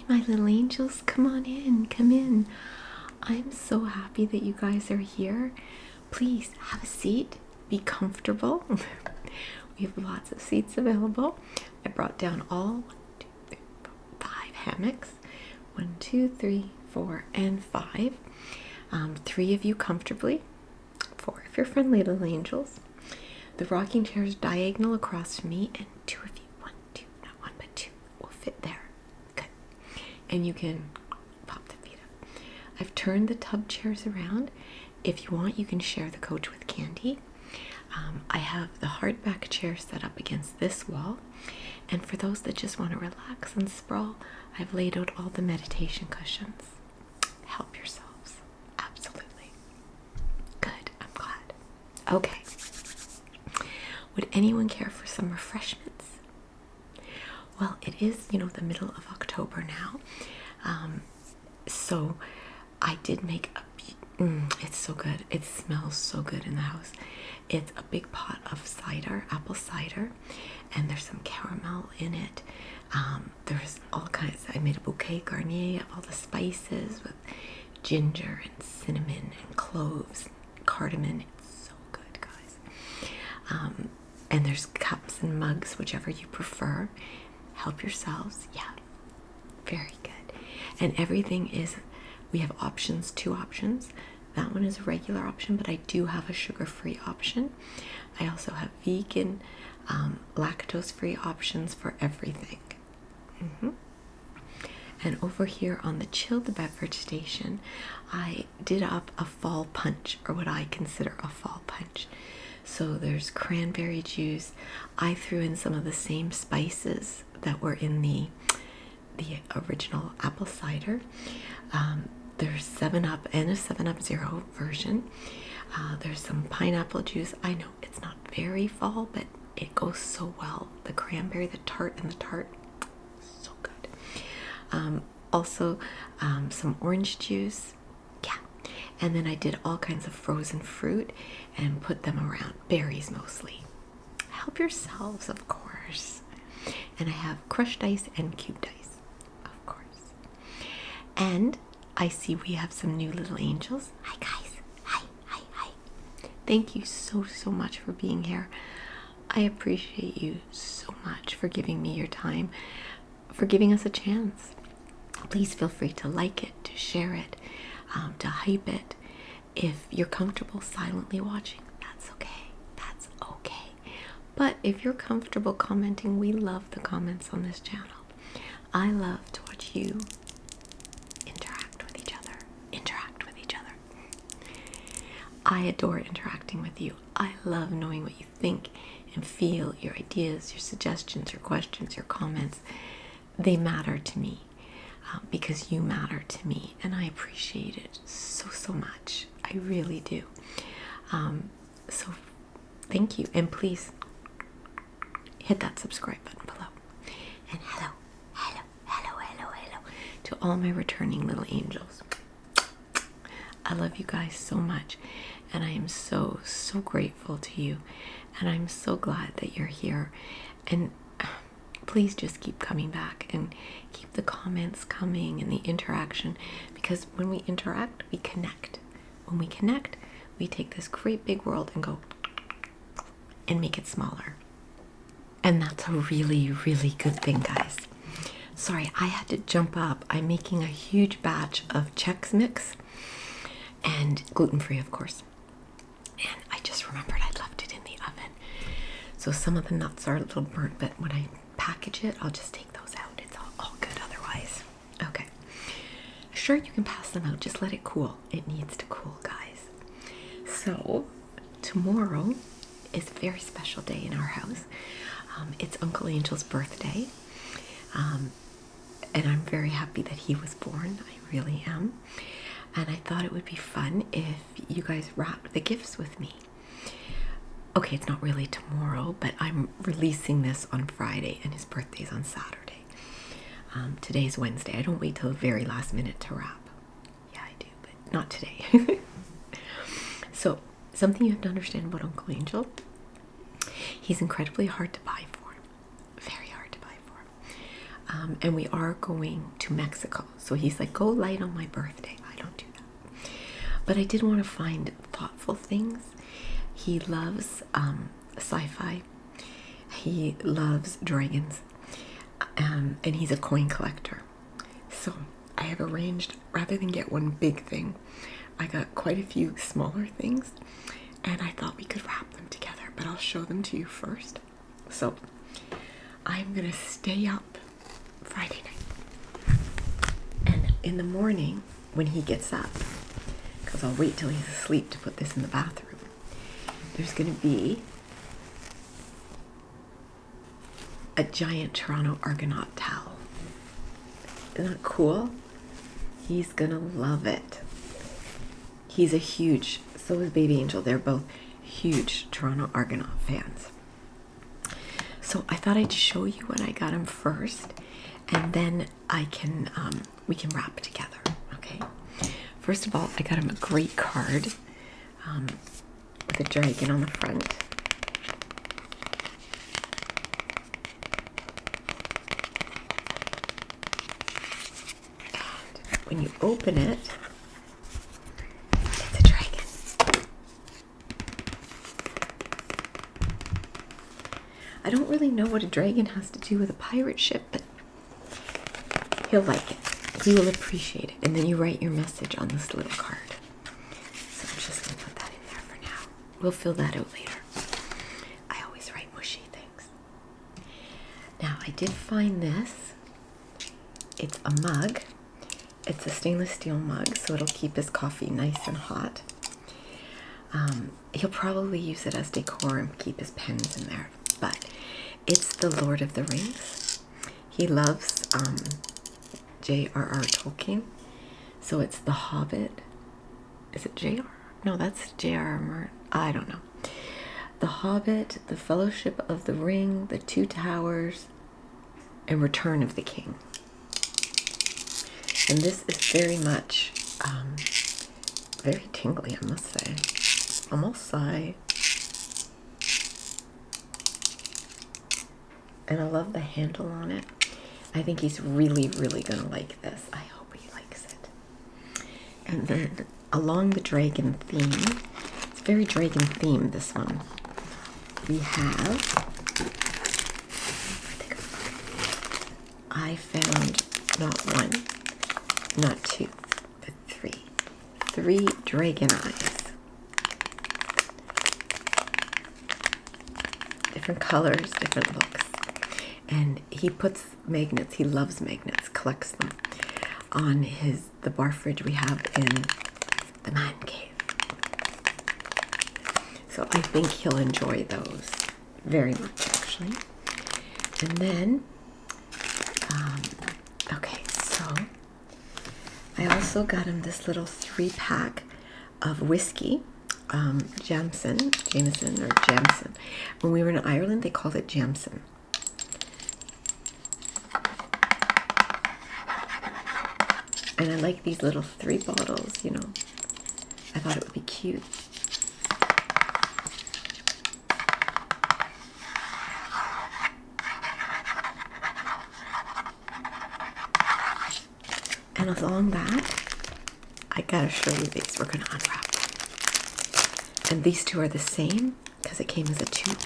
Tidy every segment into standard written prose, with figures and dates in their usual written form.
my little angels, come on in, come in. I'm so happy that you guys are here. Please have a seat, be comfortable. We have lots of seats available. I brought down all 5 hammocks. 1, 2, 3, 4, and 5. 3 of you comfortably, 4 if you're friendly little angels. The rocking chair is diagonal across from me, and 2 of you, 1, 2, not 1 but 2, will fit there. Good. And you can pop the feet up. I've turned the tub chairs around. If you want, you can share the coach with Candy. I have the hardback chair set up against this wall, and for those that just want to relax and sprawl, I've laid out all the meditation cushions. Help yourselves. Absolutely. Good. I'm glad. Okay. Would anyone care for some refreshments? Well, it is, the middle of October now. So I did make it's so good. It smells so good in the house. It's a big pot of cider, apple cider, and there's some caramel in it. There's all kinds. I made a bouquet garni of all the spices with ginger and cinnamon and cloves, cardamom. It's so good, guys. And there's cups and mugs, whichever you prefer. Help yourselves. Yeah, very good. And everything is, we have options, 2 options. That one is a regular option, but I do have a sugar-free option. I also have vegan, lactose-free options for everything. And over here on the chilled beverage station, I did up a fall punch, or what I consider a fall punch. So there's cranberry juice. I threw in some of the same spices that were in the original apple cider. There's 7-Up and a 7-Up Zero version. There's some pineapple juice. I know it's not very fall, but it goes so well. The cranberry, the tart, so good. Also, some orange juice. Yeah. And then I did all kinds of frozen fruit and put them around. Berries mostly. Help yourselves, of course. And I have crushed ice and cubed ice, of course. And I see we have some new little angels. Hi, guys. Hi. Thank you so much for being here. I appreciate you so much for giving me your time, for giving us a chance. Please feel free to like it, to share it, to hype it. If you're comfortable silently watching, that's okay. That's okay. But if you're comfortable commenting, we love the comments on this channel. I love to watch you interact with each other. I adore interacting with you. I love knowing what you think and feel, your ideas, your suggestions, your questions, your comments. They matter to me because you matter to me, and I appreciate it so much. I really do. So thank you, and please hit that subscribe button below. And hello to all my returning little angels. I love you guys so much, and I am so grateful to you, and I'm so glad that you're here. And please just keep coming back and keep the comments coming and the interaction, because when we interact, we connect. When we connect, we take this great big world and go and make it smaller. And that's a really good thing, guys. Sorry, I had to jump up. I'm making a huge batch of Chex Mix, and gluten-free, of course. And I just remembered I left it in the oven. So some of the nuts are a little burnt, but when I package it, I'll just take those out. It's all good otherwise. Okay. Sure, you can pass them out. Just let it cool. It needs to cool, guys. So tomorrow is a very special day in our house. It's Uncle Angel's birthday. And I'm very happy that he was born. I really am. And I thought it would be fun if you guys wrapped the gifts with me. Okay, it's not really tomorrow, but I'm releasing this on Friday, and his birthday's on Saturday. Today's Wednesday. I don't wait till the very last minute to wrap. Yeah, I do, but not today. So, something you have to understand about Uncle Angel, he's incredibly hard to buy for. Very hard to buy for. And we are going to Mexico. So he's like, go light on my birthday. I don't do that. But I did want to find thoughtful things. He loves sci-fi. He loves dragons. And he's a coin collector. So I have arranged, rather than get one big thing, I got quite a few smaller things. And I thought we could wrap them together. But I'll show them to you first. So I'm going to stay up Friday night. And in the morning, when he gets up, because I'll wait till he's asleep to put this in the bathroom, there's going to be a giant Toronto Argonaut towel. Isn't that cool? He's going to love it. He's a huge, so is Baby Angel. They're both huge Toronto Argonaut fans. So I thought I'd show you what I got him first, and then we can wrap it together, okay? First of all, I got him a great card with a dragon on the front. And when you open it, it's a dragon. I don't really know what a dragon has to do with a pirate ship, but he'll like it. He will appreciate it. And then you write your message on this little card. So I'm just going to put that in there for now. We'll fill that out later. I always write mushy things. Now, I did find this. It's a mug. It's a stainless steel mug, so it'll keep his coffee nice and hot. He'll probably use it as decor and keep his pens in there. But it's the Lord of the Rings. He loves J.R.R. Tolkien. So it's The Hobbit. Is it J.R.? No, that's J.R.R. Martin. I don't know. The Hobbit, The Fellowship of the Ring, The Two Towers, and Return of the King. And this is very much, very tingly, I must say. Almost sigh. And I love the handle on it. I think he's really, really going to like this. I hope he likes it. And then along the dragon theme, it's very dragon themed, this one. We have, I found not one, not two, but three. Three dragon eyes. Different colors, different looks. And he puts magnets, he loves magnets, collects them on the bar fridge we have in the man cave. So I think he'll enjoy those very much, actually. And then, okay, so I also got him this little 3-pack of whiskey, Jameson. When we were in Ireland, they called it Jameson. And I like these little 3 bottles, you know. I thought it would be cute. And along that, I gotta show you these. We're gonna unwrap them. And these two are the same because it came as a tube.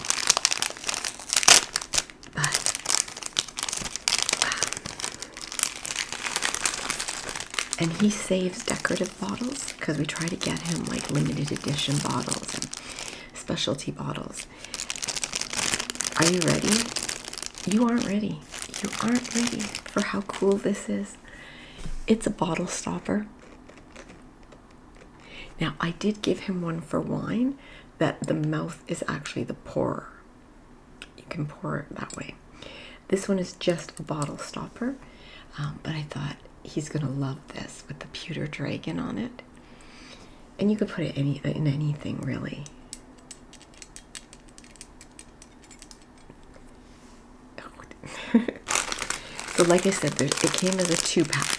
And he saves decorative bottles because we try to get him like limited edition bottles and specialty bottles. Are you ready? You aren't ready. You aren't ready for how cool this is. It's a bottle stopper. Now, I did give him one for wine that the mouth is actually the pourer. You can pour it that way. This one is just a bottle stopper, but I thought he's gonna love this with the pewter dragon on it. And you could put it in anything, really. So like I said, it came as a 2-pack.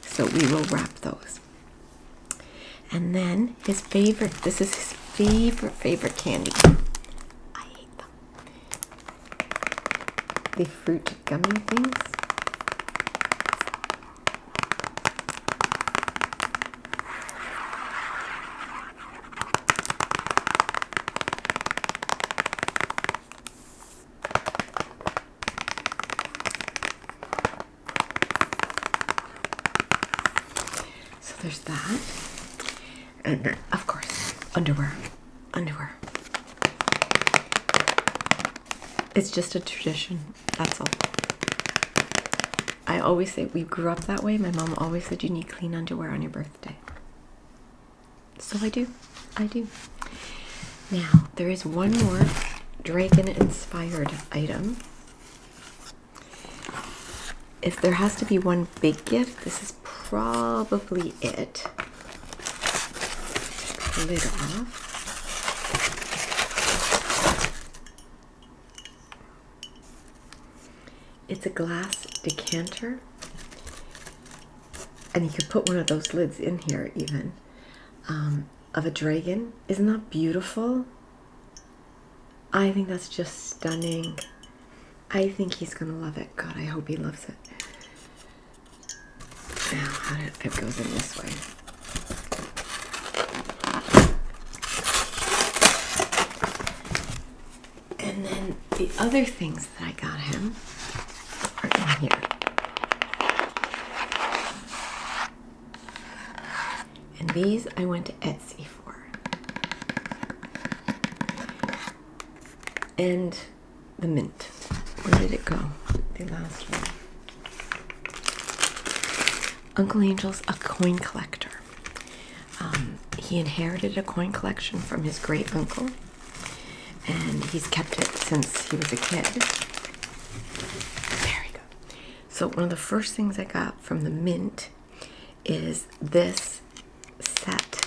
So we will wrap those. And then his favorite, this is his favorite candy. I hate them. prickly fruit gummy things. So there's that. And then, of course, underwear. Underwear. It's just a tradition, that's all. I always say, we grew up that way. My mom always said you need clean underwear on your birthday. So I do. Now, there is one more dragon-inspired item. If there has to be one big gift, this is probably it. Lid off. It's a glass decanter, and you could put one of those lids in here even, of a dragon. Isn't that beautiful? I think that's just stunning. I think he's gonna love it. God, I hope he loves it. Now, it goes in this way. And then the other things that I got him are in here. And these I went to Etsy for. And the mint. Where did it go? The last one. Uncle Angel's a coin collector. He inherited a coin collection from his great uncle, and he's kept it since he was a kid. Very good. So one of the first things I got from the mint is this set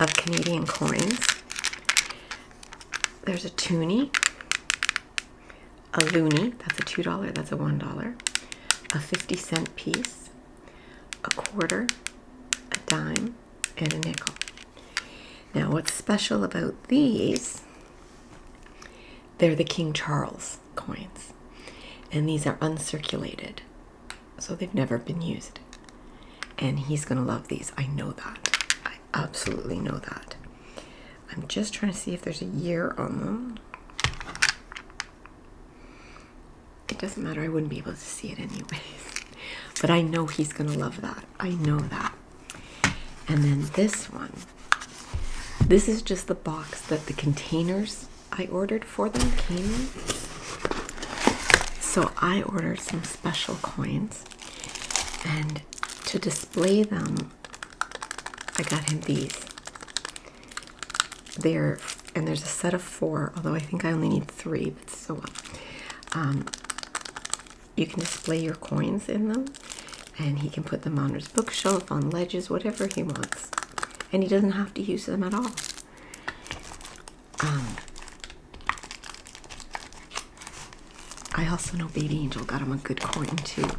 of Canadian coins. There's a toonie, a loonie, that's a $2, that's a $1, a 50-cent piece, a quarter, a dime, and a nickel. Now, what's special about these, they're the King Charles coins, and these are uncirculated, so they've never been used. And he's gonna love these. I know that. I absolutely know that. I'm just trying to see if there's a year on them. It doesn't matter, I wouldn't be able to see it anyways. But I know he's gonna love that. I know that. And then this one. This is just the box that the containers I ordered for them came in. So I ordered some special coins, and to display them, I got him these. And there's a set of 4, although I think I only need 3, but still well. You can display your coins in them, and he can put them on his bookshelf, on ledges, whatever he wants. And he doesn't have to use them at all. I also know Baby Angel got him a good coin too.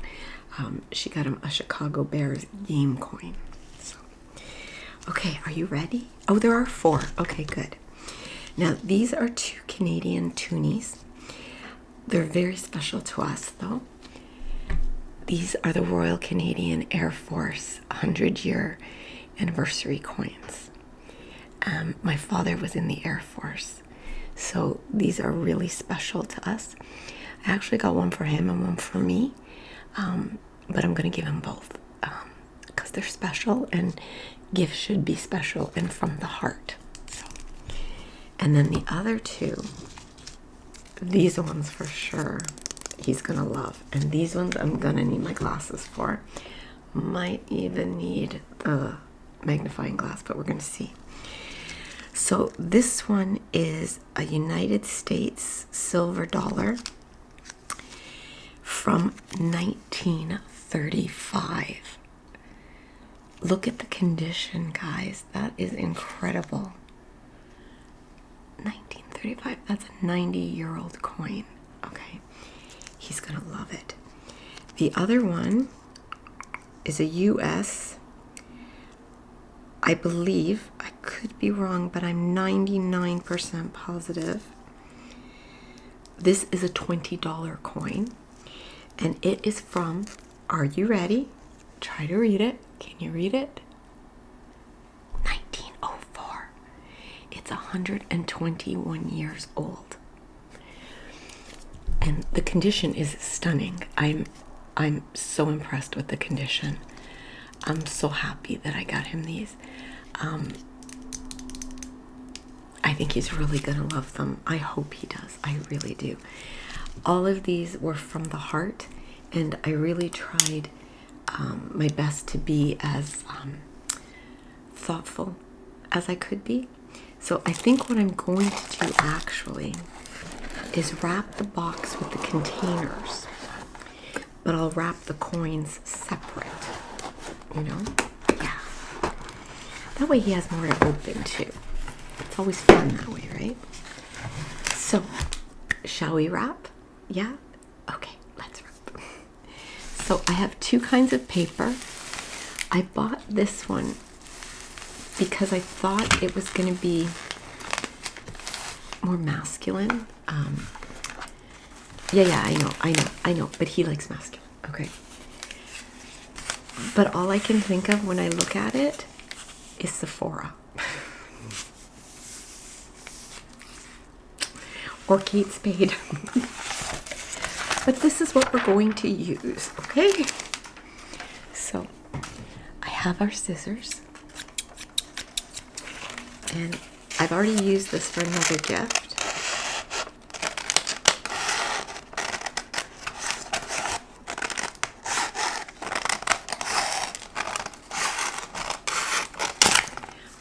She got him a Chicago Bears game coin. So, okay, are you ready? Oh, there are 4. Okay, good. Now, these are 2 Canadian toonies. They're very special to us, though. These are the Royal Canadian Air Force 100-year anniversary coins. My father was in the Air Force, so these are really special to us. I actually got one for him and one for me, but I'm going to give him both because they're special, and gifts should be special and from the heart. So. And then the other 2, these ones for sure he's gonna love, and these ones I'm gonna need my glasses for. Might even need the magnifying glass, but we're gonna see. So this one is a United States silver dollar from 1935. Look at the condition, guys. That is incredible. 1935, that's a 90-year-old coin. Okay, he's gonna love it. The other one is a US, I believe, I could be wrong, but I'm 99% positive this is a $20 coin, and it is from, are you ready? Try to read it. Can you read it? 1904. It's 121 years old. And the condition is stunning. I'm so impressed with the condition. I'm so happy that I got him these. I think he's really gonna love them. I hope he does. I really do. All of these were from the heart, and I really tried my best to be as thoughtful as I could be. So I think what I'm going to do actually is wrap the box with the containers, but I'll wrap the coins separate, you know? Yeah. That way he has more to open too. It's always fun that way, right? So, shall we wrap? Yeah? Okay, let's wrap. So I have two kinds of paper. I bought this one because I thought it was going to be more masculine. Yeah, I know, but he likes masculine, okay? But all I can think of when I look at it is Sephora. Or Kate Spade. But this is what we're going to use, okay? So, I have our scissors. And I've already used this for another gift.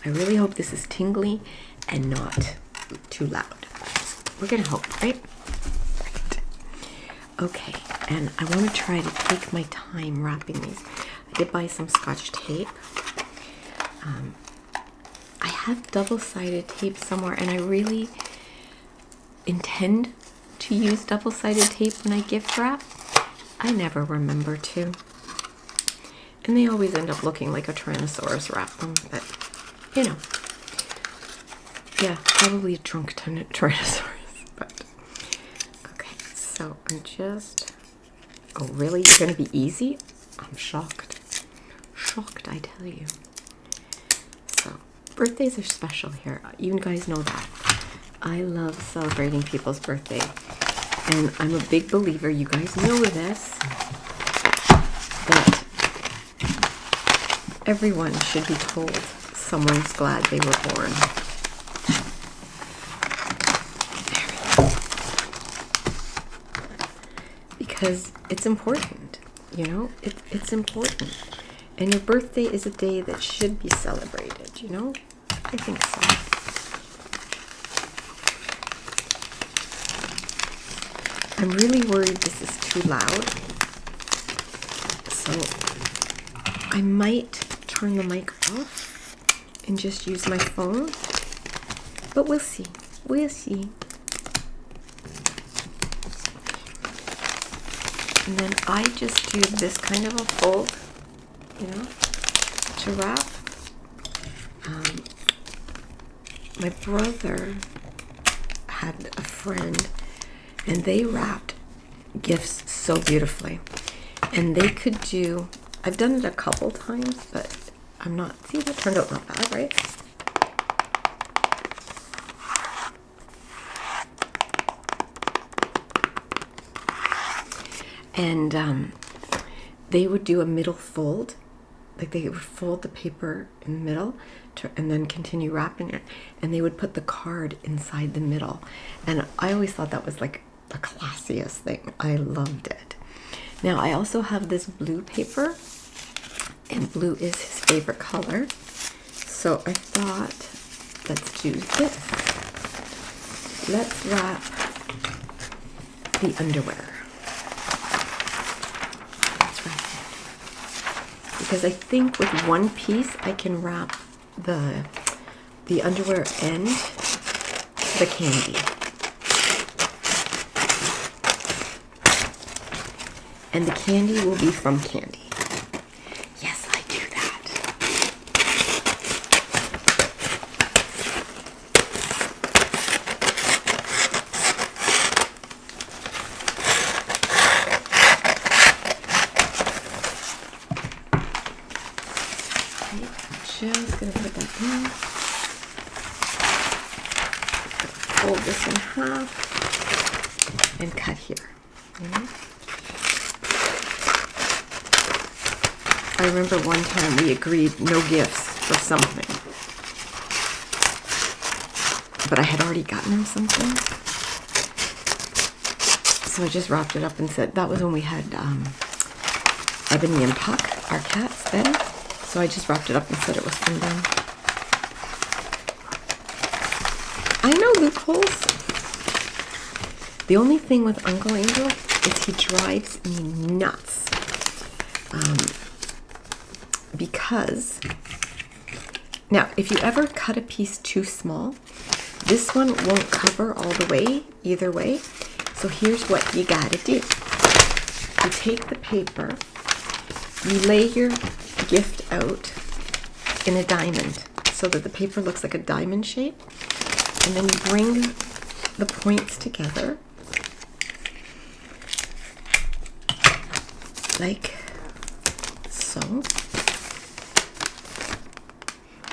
I really hope this is tingly and not too loud. We're gonna hope, right? Right. Okay, and I want to try to take my time wrapping these. I did buy some Scotch tape. I have double-sided tape somewhere, and I really intend to use double-sided tape when I gift wrap. I never remember to. And they always end up looking like a Tyrannosaurus wrap them, but, you know. Yeah, probably a drunk Tyrannosaurus. But okay, so I'm just, oh really, it's gonna be easy? I'm shocked, I tell you. So birthdays are special here, you guys know that. I love celebrating people's birthday, and I'm a big believer, you guys know this, that everyone should be told someone's glad they were born. Because it's important, you know, it's important. And your birthday is a day that should be celebrated, you know? I think so. I'm really worried this is too loud. So I might turn the mic off and just use my phone. But we'll see. We'll see. And then I just do this kind of a fold, you know, to wrap. My brother had a friend, and they wrapped gifts so beautifully. And they could do, I've done it a couple times, but I'm not, see, that turned out not bad, right? And they would do a middle fold, like they would fold the paper in the middle and then continue wrapping it, and they would put the card inside the middle. And I always thought that was like the classiest thing. I loved it. Now I also have this blue paper, and blue is his favorite color. So I thought, let's do this. Let's wrap the underwear. Because I think with one piece I can wrap the underwear and the candy. And the candy will be from Candy. Yes, I do that. just going to put that in. Fold this in half and cut here. I remember one time we agreed no gifts for something, but I had already gotten him something, so I just wrapped it up and said, that was when we had Ebony and Puck, our cats then, so I just wrapped it up and said it was from them. I know loopholes. The only thing with Uncle Angel is he drives me nuts. Because, now, if you ever cut a piece too small, this one won't cover all the way, either way. So here's what you gotta do. You take the paper, you lay your gift out in a diamond so that the paper looks like a diamond shape, and then you bring the points together like so.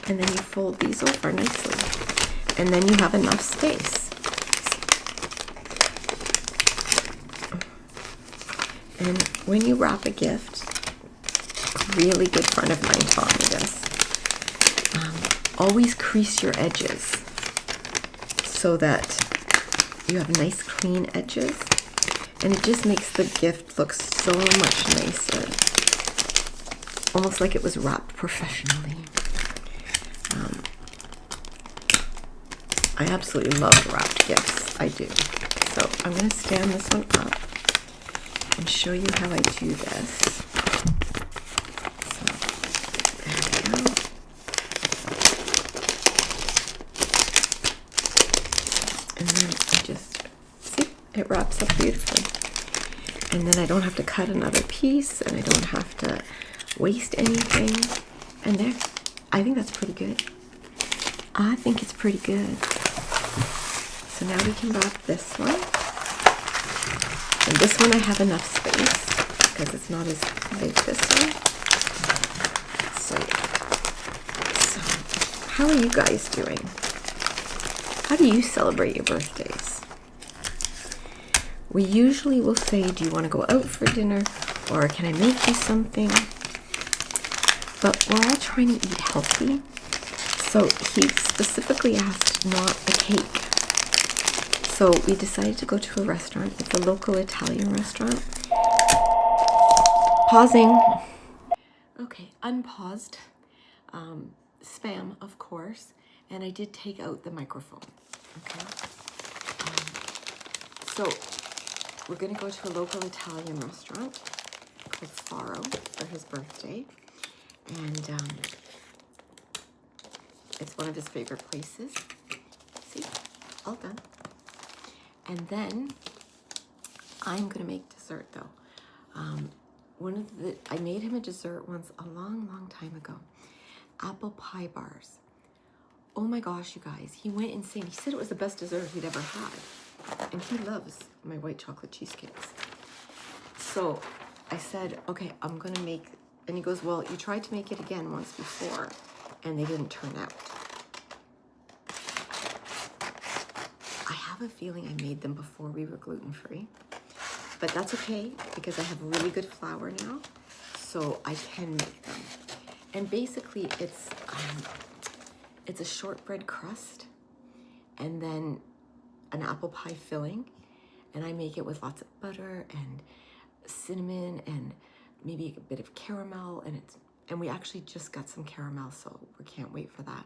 And then you fold these over nicely. And then you have enough space. And when you wrap a gift, really good friend of mine taught me this. Always crease your edges so that you have nice clean edges. And it just makes the gift look so much nicer. Almost like it was wrapped professionally. I absolutely love wrapped gifts. I do. So I'm going to stand this one up and show you how I do this. So there we go. And then I just, see, it wraps up beautifully. And then I don't have to cut another piece, and I don't have to waste anything. And there, I think that's pretty good. I think it's pretty good. So now we can wrap this one. And this one I have enough space because it's not as big this one. So how are you guys doing? How do you celebrate your birthdays? We usually will say, do you want to go out for dinner, or can I make you something? But we're all trying to eat healthy. So he specifically asked not a cake. So we decided to go to a restaurant. It's a local Italian restaurant. Pausing. Okay, unpaused. Spam, of course. And I did take out the microphone. Okay. So we're going to go to a local Italian restaurant called Faro for his birthday. And it's one of his favorite places. See, all done. And then I'm gonna make dessert though. I made him a dessert once a long, long time ago. Apple pie bars. Oh my gosh, you guys, he went insane. He said it was the best dessert he'd ever had. And he loves my white chocolate cheesecakes. So I said, okay, I'm gonna make, and he goes, well, you tried to make it again once before and they didn't turn out. I have a feeling I made them before we were gluten-free, but that's okay because I have really good flour now, so I can make them. And basically it's a shortbread crust and then an apple pie filling, and I make it with lots of butter and cinnamon and maybe a bit of caramel, and we actually just got some caramel, so we can't wait for that.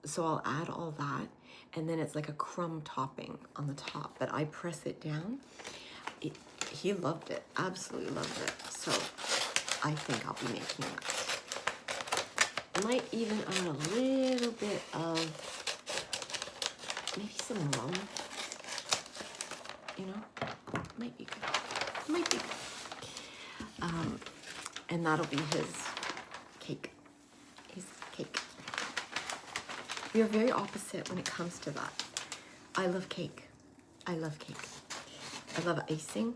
So I'll add all that, and then it's like a crumb topping on the top, but I press it down. He loved it, absolutely loved it. So I think I'll be making that. I might even add a little bit of maybe some rum. You know, might be good. Might be good. And that'll be his cake. His cake. We are very opposite when it comes to that. I love cake. I love cake. I love icing.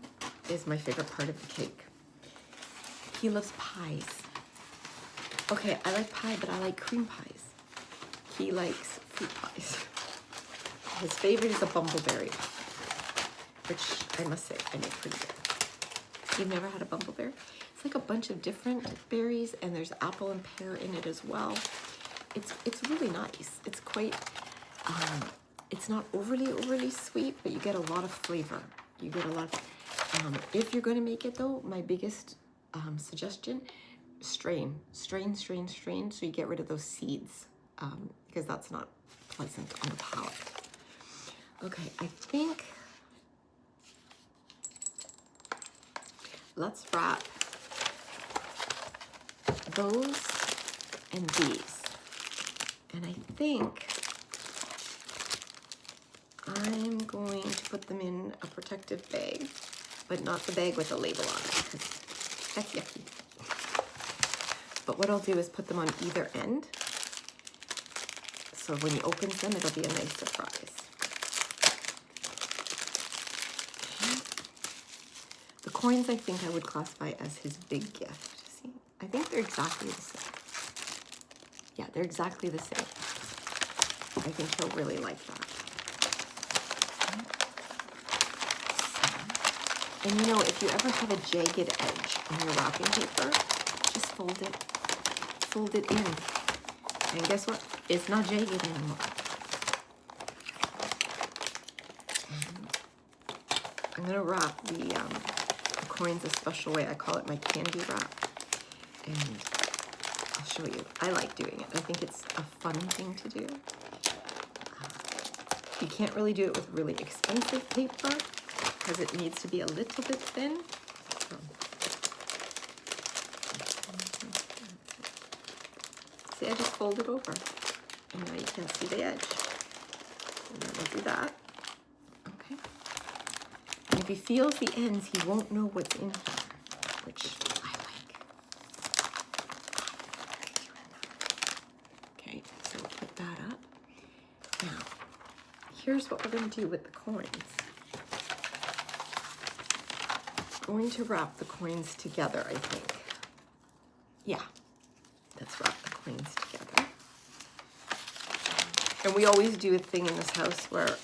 Is my favorite part of the cake. He loves pies. Okay, I like pie, but I like cream pies. He likes fruit pies. His favorite is a bumbleberry, which I must say I make pretty good. You've never had a bumbleberry? It's like a bunch of different berries, and there's apple and pear in it as well. It's really nice. It's quite, it's not overly sweet, but you get a lot of flavor. You get a lot of, if you're going to make it though, my biggest suggestion, strain, so you get rid of those seeds, because that's not pleasant on the palate. Okay, I think let's wrap those and these. And I think I'm going to put them in a protective bag, but not the bag with a label on it, because that's yucky. But what I'll do is put them on either end, so when he opens them, it'll be a nice surprise. Okay. The coins, I think I would classify as his big gift. See, I think they're exactly the same. Yeah, they're exactly the same. I think he'll really like that. And you know, if you ever have a jagged edge on your wrapping paper, just fold it in. And guess what? It's not jagged anymore. I'm gonna wrap the coins a special way. I call it my candy wrap. And I'll show you. I like doing it. I think it's a fun thing to do. You can't really do it with really expensive paper because it needs to be a little bit thin. See, I just fold it over. And now you can't see the edge. And then we'll do that. Okay. And if he feels the ends, he won't know what's in here, which I like. Okay, so we'll put that up. Now, here's what we're going to do with the coins. Going to wrap the coins together, I think. Yeah, let's wrap the coins together. And we always do a thing in this house where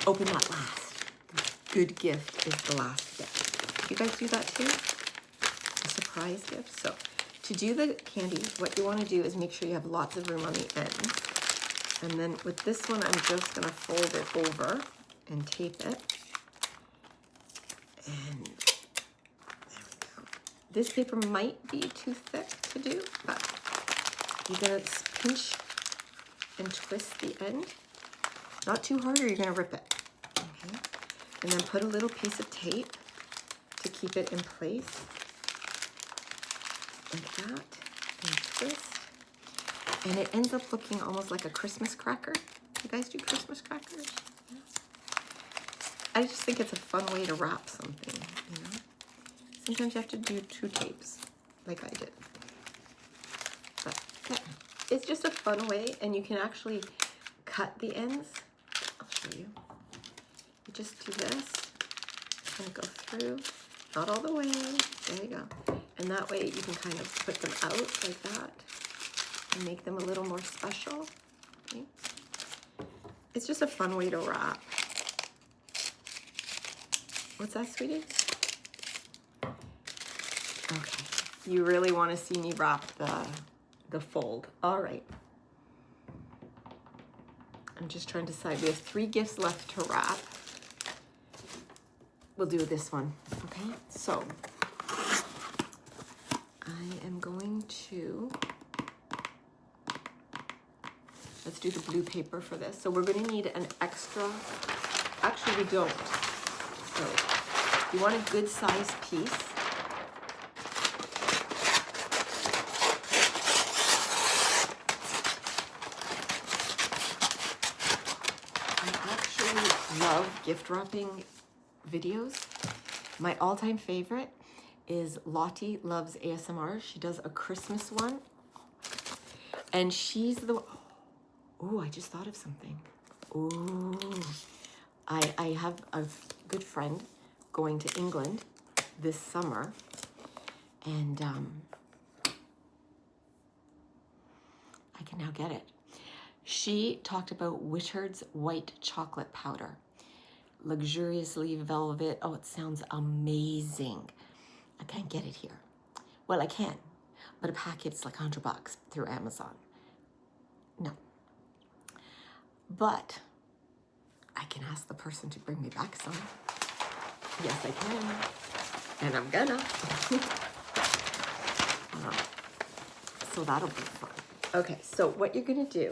open that last. The good gift is the last gift. You guys do that too? A surprise gift. So to do the candy, what you want to do is make sure you have lots of room on the ends. And then with this one, I'm just going to fold it over and tape it. And there we go. This paper might be too thick to do, but you're going to pinch and twist the end. Not too hard or you're going to rip it. Okay. And then put a little piece of tape to keep it in place. Like that. And twist. And it ends up looking almost like a Christmas cracker. You guys do Christmas crackers? Yeah. I just think it's a fun way to wrap something, you know? Sometimes you have to do two tapes, like I did. But yeah, it's just a fun way, and you can actually cut the ends. I'll show you. You just do this, kind of go through, not all the way, there you go. And that way you can kind of put them out like that and make them a little more special. Okay. It's just a fun way to wrap. What's that, sweetie? Okay, you really want to see me wrap the fold. All right. I'm just trying to decide. We have 3 gifts left to wrap. We'll do this one, okay? So, I am going to, let's do the blue paper for this. So we're going to need an extra, actually we don't. So you want a good sized piece. I actually love gift wrapping videos. My all-time favorite is Lottie Loves ASMR. She does a Christmas one. And she's the, oh, I just thought of something. Oh, I have a good friend going to England this summer, and can now get it. She talked about Whittard's white chocolate powder. Luxuriously velvet. Oh, it sounds amazing. I can't get it here. Well, I can, but a packet's like $100 through Amazon. No. But I can ask the person to bring me back some. Yes, I can. And I'm gonna. So that'll be fun. Okay, so what you're gonna do,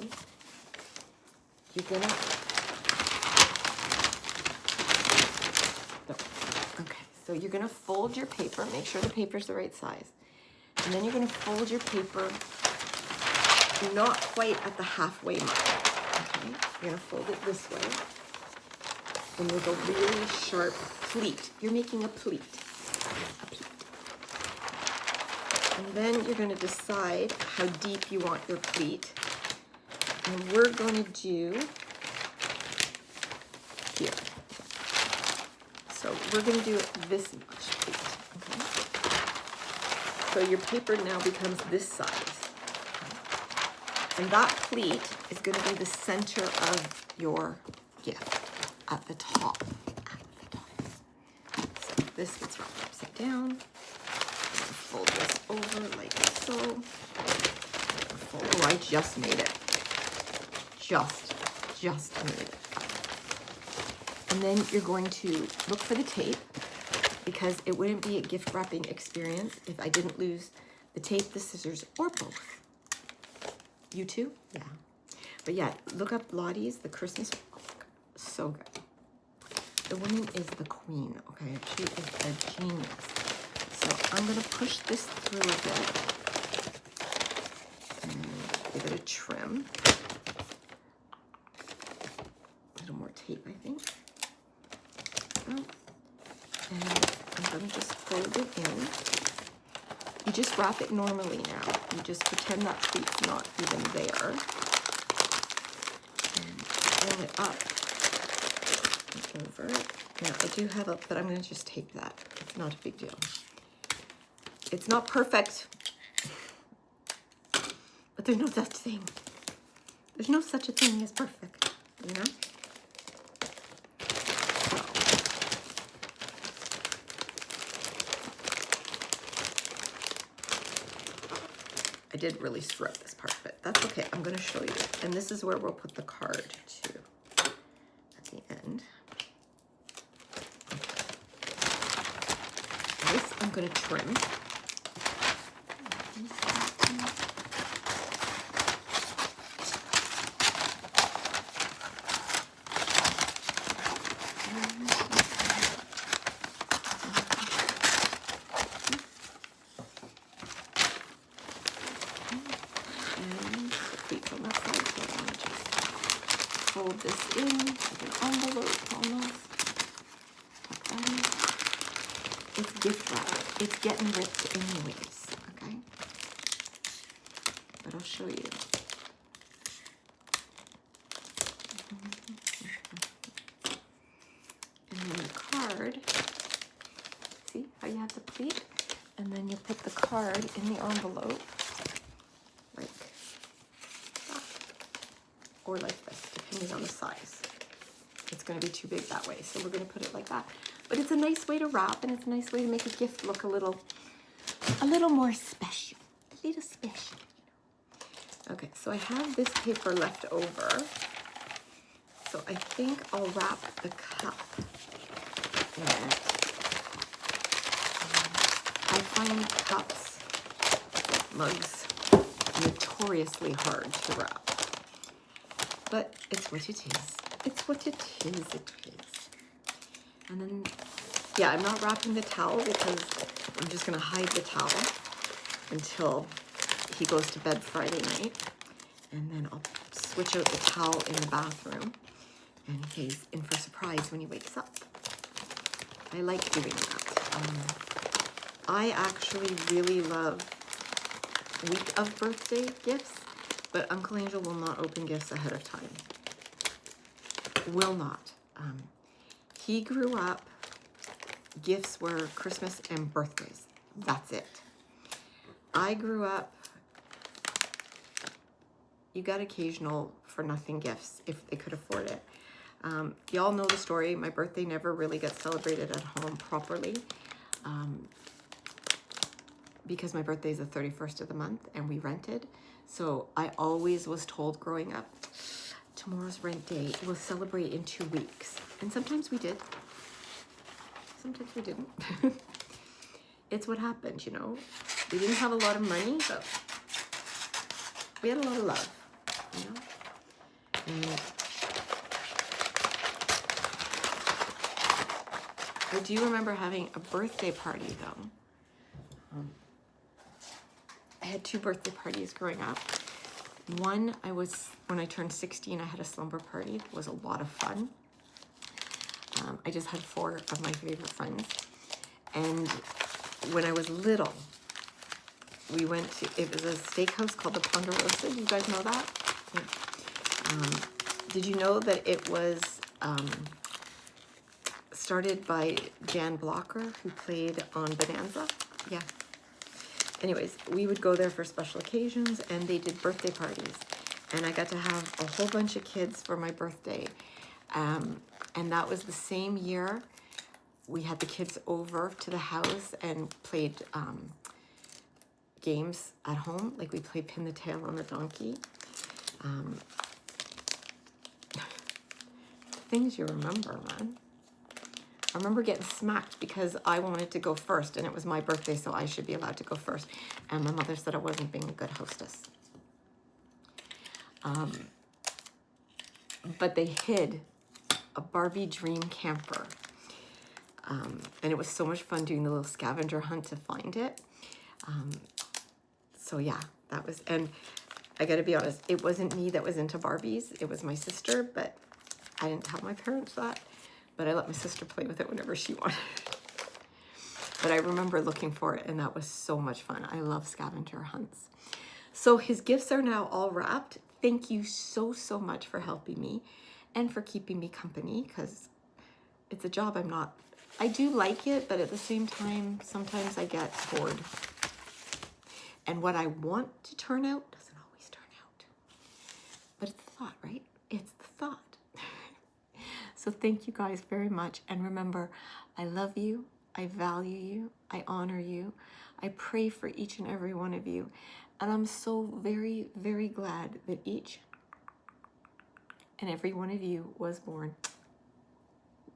so you're gonna fold your paper, make sure the paper's the right size. And then you're gonna fold your paper not quite at the halfway mark, okay? You're gonna fold it this way. And with a really sharp pleat. You're making a pleat. And then you're going to decide how deep you want your pleat. And we're going to do here. So we're going to do this much pleat. Okay? So your paper now becomes this size. And that pleat is going to be the center of your gift. At the top. So this gets wrapped upside down. Fold this over like so. Oh, I just made it. Just made it. And then you're going to look for the tape, because it wouldn't be a gift wrapping experience if I didn't lose the tape, the scissors, or both. You too? Yeah. But yeah, look up Lottie's, the Christmas. So good. The woman is the queen, okay? She is a genius. So I'm gonna push this through a bit and give it a trim. A little more tape, I think. And I'm gonna just fold it in. You just wrap it normally now. You just pretend that pleat's not even there. And roll it up. Over it. Now I do have but I'm going to just tape that. It's not a big deal. It's not perfect, but there's no such thing. There's no such a thing as perfect, you know? I did really screw up this part, but that's okay. I'm going to show you. And this is where we'll put the card too at the end. This I'm going to trim. Fold this in like an envelope almost. Tuck that in. It's gift wrap. It's getting ripped anyways, okay? But I'll show you. And then the card, see how you have the pleat? And then you put the card in the envelope like that. Or like this, depending on the size. It's going to be too big that way, so we're going to put it like that. But it's a nice way to wrap, and it's a nice way to make a gift look a little more special. A little special. Okay, so I have this paper left over. So I think I'll wrap the cup in it. I find cups, mugs, notoriously hard to wrap. But it's what it is. It's what it is, it is. And then, yeah, I'm not wrapping the towel because I'm just gonna hide the towel until he goes to bed Friday night. And then I'll switch out the towel in the bathroom and he's in for a surprise when he wakes up. I like doing that. I actually really love week of birthday gifts, but Uncle Angel will not open gifts ahead of time. Will not. He grew up, gifts were Christmas and birthdays. That's it. I grew up, you got occasional for nothing gifts if they could afford it. Y'all know the story. My birthday never really gets celebrated at home properly because my birthday is the 31st of the month and we rented. So I always was told growing up, tomorrow's rent day, we'll celebrate in 2 weeks. And sometimes we did. Sometimes we didn't. It's what happened, you know. We didn't have a lot of money, but we had a lot of love, you know. And I do remember having a birthday party, though. I had 2 birthday parties growing up. One, when I turned 16, I had a slumber party. It was a lot of fun. I just had 4 of my favorite friends. And when I was little, we went to, it was a steakhouse called the Ponderosa. Do you guys know that? Yeah. Did you know that it was started by Jan Blocker, who played on Bonanza? Yeah. Anyways, we would go there for special occasions, and they did birthday parties. And I got to have a whole bunch of kids for my birthday. And that was the same year we had the kids over to the house and played games at home. Like we played pin the tail on the donkey. Things you remember, man. I remember getting smacked because I wanted to go first, and it was my birthday, so I should be allowed to go first. And my mother said I wasn't being a good hostess. But they hid a Barbie dream camper. And it was so much fun doing the little scavenger hunt to find it. So yeah, that was, and I gotta be honest, it wasn't me that was into Barbies. It was my sister, but I didn't tell my parents that. But I let my sister play with it whenever she wanted. But I remember looking for it, and that was so much fun. I love scavenger hunts. So his gifts are now all wrapped. Thank you so, so much for helping me and for keeping me company, because it's a job I do like it, but at the same time, sometimes I get bored. And what I want to turn out doesn't always turn out. But it's the thought, right? It's the thought. So thank you guys very much. And remember, I love you. I value you. I honor you. I pray for each and every one of you. And I'm so very, very glad that each and every one of you was born.